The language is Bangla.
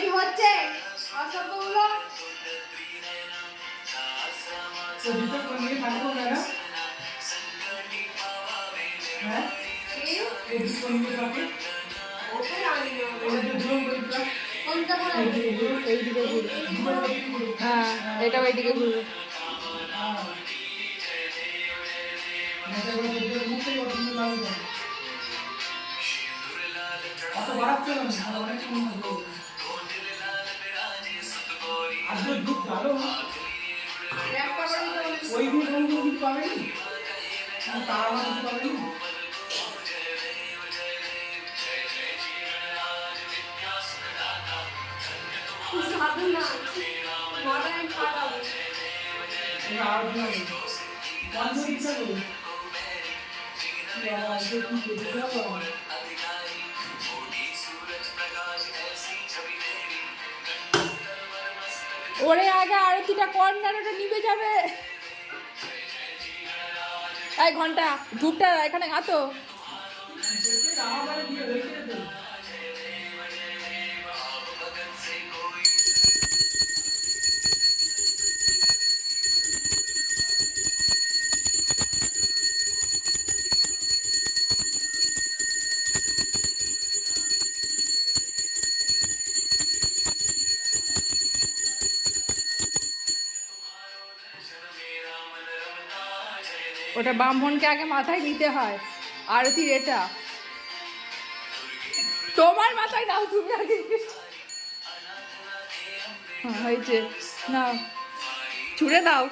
কি হচ্ছে এইদিকে ঘুরবে। হ্যাঁ, এটা ওইদিকে ঘুরবে। ওরে আগে আরতিটা কর্নার, ওটা নিবে যাবে। এই ঘন্টা ধূপটা এখানে গাতো। ওটা ব্রাহ্মণকে আগে মাথায় নিতে হয়, আরতির এটা তোমার মাথায় নাও, তুমি আগে। হ্যাঁ হয়েছে, নাও ছুঁড়ে দাও।